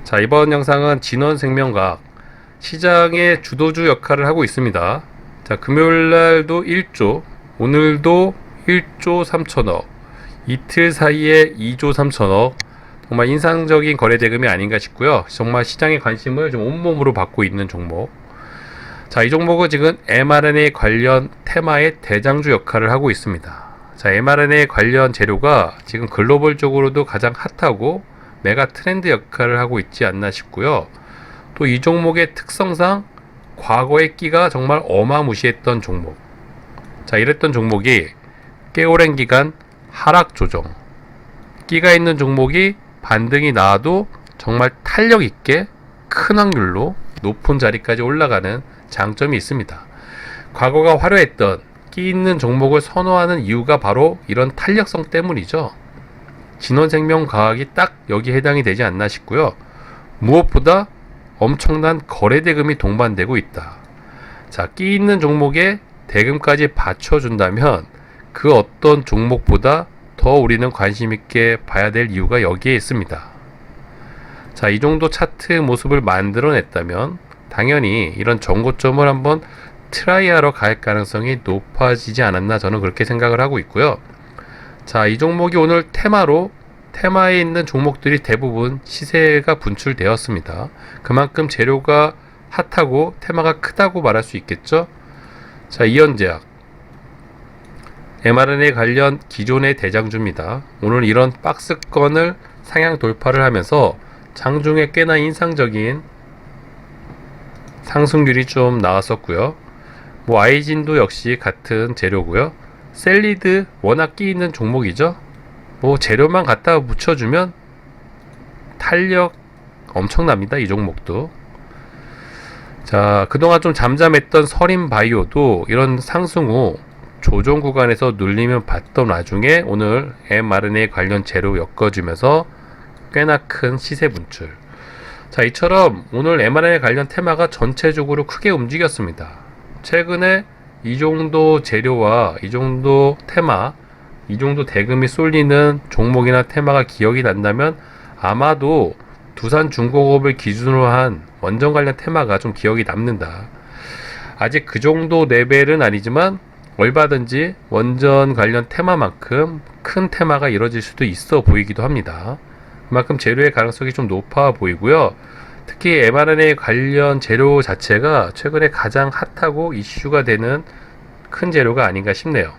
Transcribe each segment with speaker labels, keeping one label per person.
Speaker 1: 자, 이번 영상은 진원생명과학 시장의 주도주 역할을 하고 있습니다. 자, 금요일날도 1조, 오늘도 1조 3천억, 이틀 사이에 2조 3천억, 정말 인상적인 거래 대금이 아닌가 싶고요. 정말 시장의 관심을 좀 온몸으로 받고 있는 종목. 자, 이 종목은 지금 mRNA 관련 테마의 대장주 역할을 하고 있습니다. 자, mRNA 관련 재료가 지금 글로벌적으로도 가장 핫하고 메가 트렌드 역할을 하고 있지 않나 싶고요. 또 이 종목의 특성상 과거의 끼가 정말 어마무시했던 종목. 자, 이랬던 종목이 꽤 오랜 기간 하락 조정. 끼가 있는 종목이 반등이 나와도 정말 탄력 있게 큰 확률로 높은 자리까지 올라가는 장점이 있습니다. 과거가 화려했던 끼 있는 종목을 선호하는 이유가 바로 이런 탄력성 때문이죠. 진원생명과학이 딱 여기에 해당이 되지 않나 싶고요. 무엇보다 엄청난 거래 대금이 동반되고 있다. 자, 끼 있는 종목에 대금까지 받쳐준다면 그 어떤 종목보다 더 우리는 관심 있게 봐야 될 이유가 여기에 있습니다. 자, 이 정도 차트 모습을 만들어냈다면 당연히 이런 정고점을 한번 트라이하러 갈 가능성이 높아지지 않았나, 저는 그렇게 생각을 하고 있고요. 자, 이 종목이 오늘 테마에 있는 종목들이 대부분 시세가 분출되었습니다. 그만큼 재료가 핫하고 테마가 크다고 말할 수 있겠죠. 자, 이현제약 mRNA 관련 기존의 대장주입니다. 오늘 이런 박스권을 상향 돌파를 하면서 장중에 꽤나 인상적인 상승률이 좀 나왔었고요. 아이진도 역시 같은 재료고요. 셀리드 워낙 끼 있는 종목이죠. 재료만 갖다 붙여주면 탄력 엄청납니다. 이 종목도. 자, 그동안 좀 잠잠했던 서린바이오도 이런 상승 후 조정 구간에서 눌리면 봤던 와중에 오늘 mRNA 관련 재료 엮어주면서 꽤나 큰 시세 분출. 자, 이처럼 오늘 mRNA 관련 테마가 전체적으로 크게 움직였습니다. 최근에 이 정도 재료와 이 정도 테마, 이 정도 대금이 쏠리는 종목이나 테마가 기억이 난다면 아마도 두산중공업을 기준으로 한 원전 관련 테마가 좀 기억이 남는다. 아직 그 정도 레벨은 아니지만 얼마든지 원전 관련 테마만큼 큰 테마가 이뤄질 수도 있어 보이기도 합니다. 그만큼 재료의 가능성이 좀 높아 보이고요. 특히 mRNA 관련 재료 자체가 최근에 가장 핫하고 이슈가 되는 큰 재료가 아닌가 싶네요.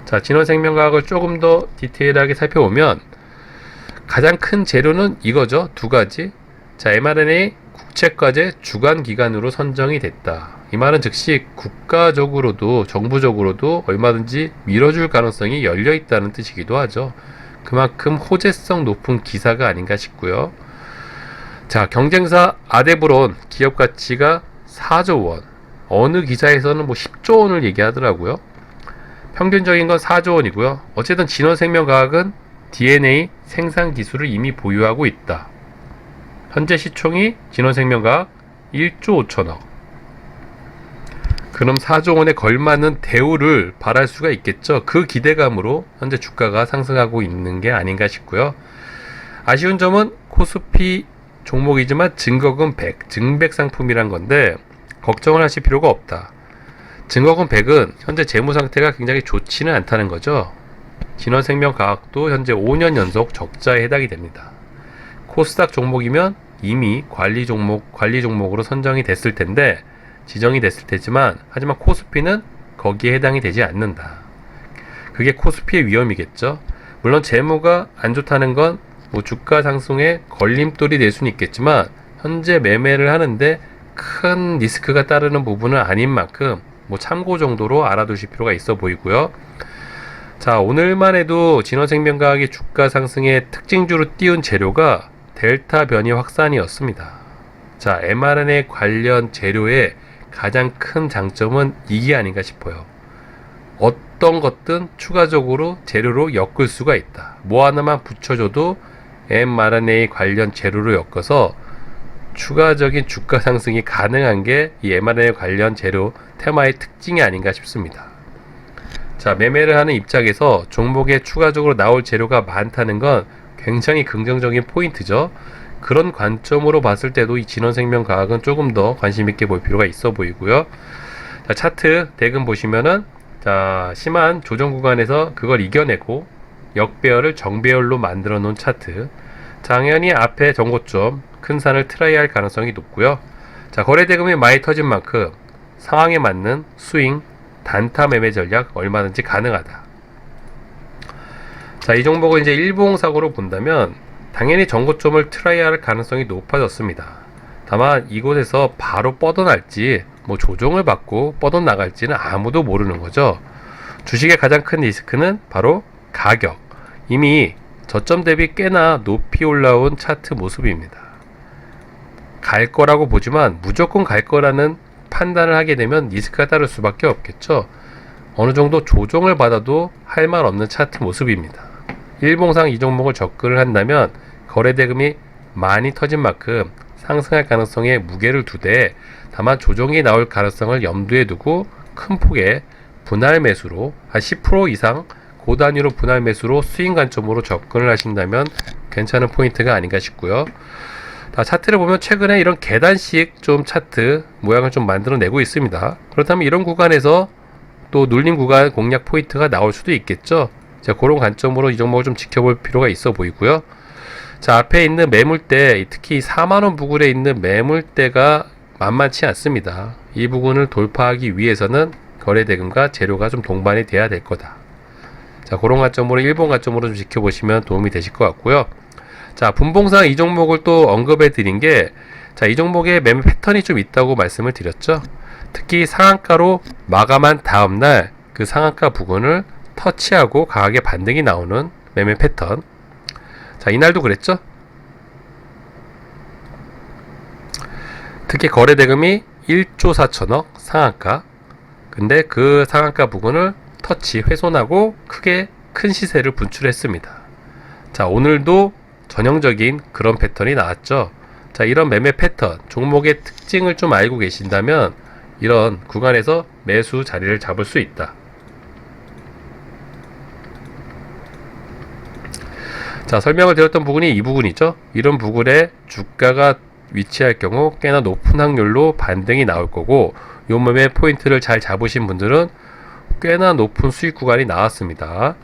Speaker 1: 자, 진원생명과학을 조금 더 디테일하게 살펴보면 가장 큰 재료는 이거죠. 두 가지. 자, mRNA 국책과제 주간기간으로 선정이 됐다. 이 말은 즉시 국가적으로도 정부적으로도 얼마든지 밀어줄 가능성이 열려 있다는 뜻이기도 하죠. 그만큼 호재성 높은 기사가 아닌가 싶고요. 자, 경쟁사 아데브론 기업 가치가 4조 원. 어느 기사에서는 10조 원을 얘기하더라고요. 평균적인 건 4조 원이고요. 어쨌든 진원생명과학은 DNA 생산 기술을 이미 보유하고 있다. 현재 시총이 진원생명과학 1조 5천억. 그럼 4조 원에 걸맞는 대우를 바랄 수가 있겠죠. 그 기대감으로 현재 주가가 상승하고 있는 게 아닌가 싶고요. 아쉬운 점은 코스피 종목이지만 증거금 100, 증백 상품이란 건데 걱정을 하실 필요가 없다. 증거금 100은 현재 재무 상태가 굉장히 좋지는 않다는 거죠. 진원생명과학도 현재 5년 연속 적자에 해당이 됩니다. 코스닥 종목이면 이미 관리 종목으로 선정이 됐을 텐데, 지정이 됐을 테지만, 하지만 코스피는 거기에 해당이 되지 않는다. 그게 코스피의 위험이겠죠. 물론 재무가 안 좋다는 건 주가 상승에 걸림돌이 될 수는 있겠지만, 현재 매매를 하는데 큰 리스크가 따르는 부분은 아닌 만큼 참고 정도로 알아두실 필요가 있어 보이고요. 자, 오늘만 해도 진원생명과학의 주가 상승의 특징주로 띄운 재료가 델타 변이 확산이었습니다. 자, mRNA 관련 재료의 가장 큰 장점은 이게 아닌가 싶어요. 어떤 것든 추가적으로 재료로 엮을 수가 있다. 하나만 붙여줘도 mRNA 관련 재료로 엮어서 추가적인 주가 상승이 가능한 게 이 mRNA 관련 재료 테마의 특징이 아닌가 싶습니다. 자, 매매를 하는 입장에서 종목에 추가적으로 나올 재료가 많다는 건 굉장히 긍정적인 포인트죠. 그런 관점으로 봤을 때도 이 진원생명과학은 조금 더 관심 있게 볼 필요가 있어 보이고요. 자, 차트 대금 보시면은 자, 심한 조정 구간에서 그걸 이겨내고 역배열을 정배열로 만들어 놓은 차트. 당연히 앞에 전고점 큰 산을 트라이할 가능성이 높고요. 자, 거래 대금이 많이 터진 만큼 상황에 맞는 스윙 단타 매매 전략 얼마든지 가능하다. 자, 이 종목은 이제 일봉사고로 본다면 당연히 전고점을 트라이할 가능성이 높아졌습니다. 다만 이곳에서 바로 뻗어날지 뭐 조정을 받고 뻗어나갈지는 아무도 모르는 거죠. 주식의 가장 큰 리스크는 바로 가격. 이미 저점 대비 꽤나 높이 올라온 차트 모습입니다. 갈 거라고 보지만 무조건 갈 거라는 판단을 하게 되면 리스크가 따를 수밖에 없겠죠. 어느 정도 조정을 받아도 할 말 없는 차트 모습입니다. 일봉상 이 종목을 접근을 한다면 거래 대금이 많이 터진 만큼 상승할 가능성에 무게를 두되 다만 조정이 나올 가능성을 염두에 두고 큰 폭의 분할 매수로 한 10% 이상 고단위로 분할 매수로 스윙 관점으로 접근을 하신다면 괜찮은 포인트가 아닌가 싶고요. 차트를 보면 최근에 이런 계단식 좀 차트 모양을 좀 만들어내고 있습니다. 그렇다면 이런 구간에서 또 눌림 구간 공략 포인트가 나올 수도 있겠죠. 자, 그런 관점으로 이 종목을 좀 지켜볼 필요가 있어 보이고요. 자, 앞에 있는 매물대, 특히 4만원 부근에 있는 매물대가 만만치 않습니다. 이 부분을 돌파하기 위해서는 거래대금과 재료가 좀 동반이 돼야 될 거다. 자, 그런 관점으로 일본 관점으로 좀 지켜보시면 도움이 되실 것 같고요. 자, 분봉상 이 종목을 또 언급해 드린 게, 자, 이 종목에 매매 패턴이 좀 있다고 말씀을 드렸죠. 특히 상한가로 마감한 다음날 그 상한가 부근을 터치하고 강하게 반등이 나오는 매매 패턴. 자, 이날도 그랬죠. 특히 거래 대금이 1조 4천억 상한가. 근데 그 상한가 부근을 터치 훼손하고 크게 큰 시세를 분출했습니다. 자, 오늘도 전형적인 그런 패턴이 나왔죠. 자, 이런 매매 패턴, 종목의 특징을 좀 알고 계신다면 이런 구간에서 매수 자리를 잡을 수 있다. 자, 설명을 드렸던 부분이 이 부분이죠. 이런 부분에 주가가 위치할 경우 꽤나 높은 확률로 반등이 나올 거고, 요 매매 포인트를 잘 잡으신 분들은 꽤나 높은 수익 구간이 나왔습니다.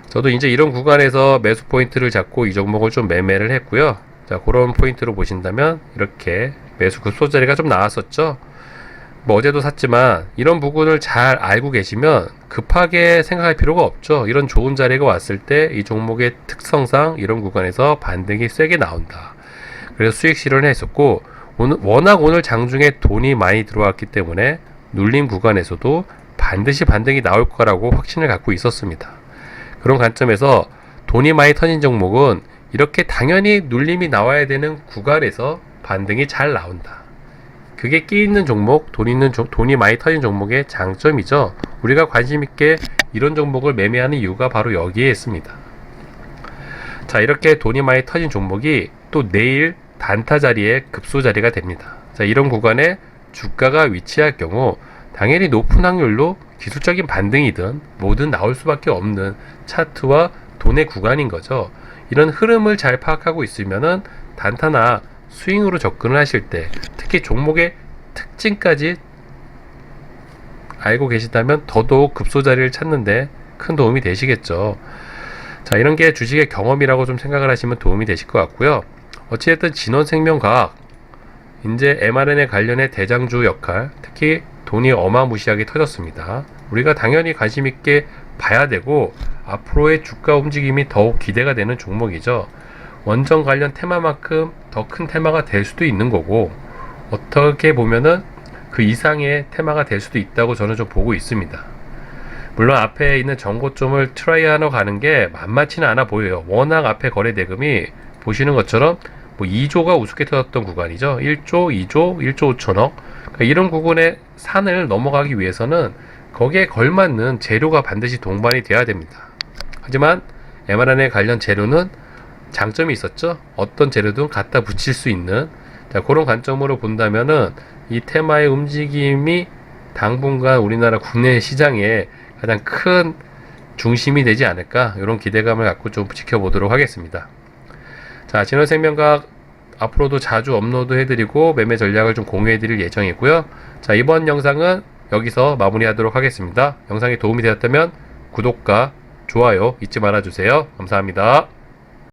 Speaker 1: 저도 이제 이런 구간에서 매수 포인트를 잡고 이 종목을 좀 매매를 했고요. 자, 그런 포인트로 보신다면 이렇게 매수 급소 자리가 좀 나왔었죠. 뭐 어제도 샀지만 이런 부분을 잘 알고 계시면 급하게 생각할 필요가 없죠. 이런 좋은 자리가 왔을 때 이 종목의 특성상 이런 구간에서 반등이 세게 나온다. 그래서 수익 실현을 했었고, 워낙 오늘 장중에 돈이 많이 들어왔기 때문에 눌림 구간에서도 반드시 반등이 나올 거라고 확신을 갖고 있었습니다. 그런 관점에서 돈이 많이 터진 종목은 이렇게 당연히 눌림이 나와야 되는 구간에서 반등이 잘 나온다. 그게 끼 있는 종목, 돈이 많이 터진 종목의 장점이죠. 우리가 관심 있게 이런 종목을 매매하는 이유가 바로 여기에 있습니다. 자, 이렇게 돈이 많이 터진 종목이 또 내일 단타 자리에 급소 자리가 됩니다. 자, 이런 구간에 주가가 위치할 경우 당연히 높은 확률로 기술적인 반등이든 뭐든 나올 수밖에 없는 차트와 돈의 구간인 거죠. 이런 흐름을 잘 파악하고 있으면은 단타나 스윙으로 접근을 하실 때, 특히 종목의 특징까지 알고 계시다면 더더욱 급소 자리를 찾는데 큰 도움이 되시겠죠. 자, 이런 게 주식의 경험이라고 좀 생각을 하시면 도움이 되실 것 같고요. 어찌됐든 진원생명과학, 이제 mRNA 관련의 대장주 역할, 특히 돈이 어마무시하게 터졌습니다. 우리가 당연히 관심 있게 봐야 되고 앞으로의 주가 움직임이 더욱 기대가 되는 종목이죠. 원전 관련 테마만큼 더 큰 테마가 될 수도 있는 거고, 어떻게 보면은 그 이상의 테마가 될 수도 있다고 저는 좀 보고 있습니다. 물론 앞에 있는 정고점을 트라이하러 가는 게 만만치는 않아 보여요. 워낙 앞에 거래 대금이 보시는 것처럼 뭐 2조가 우습게 터졌던 구간이죠. 1조, 2조, 1조 5천억. 그러니까 이런 구간의 산을 넘어가기 위해서는 거기에 걸맞는 재료가 반드시 동반이 돼야 됩니다. 하지만 mRNA 관련 재료는 장점이 있었죠. 어떤 재료든 갖다 붙일 수 있는, 자, 그런 관점으로 본다면은 이 테마의 움직임이 당분간 우리나라 국내 시장에 가장 큰 중심이 되지 않을까, 이런 기대감을 갖고 좀 지켜보도록 하겠습니다. 자, 진원생명각 앞으로도 자주 업로드 해드리고 매매 전략을 좀 공유해드릴 예정이고요. 자, 이번 영상은 여기서 마무리하도록 하겠습니다. 영상이 도움이 되었다면 구독과 좋아요 잊지 말아주세요. 감사합니다.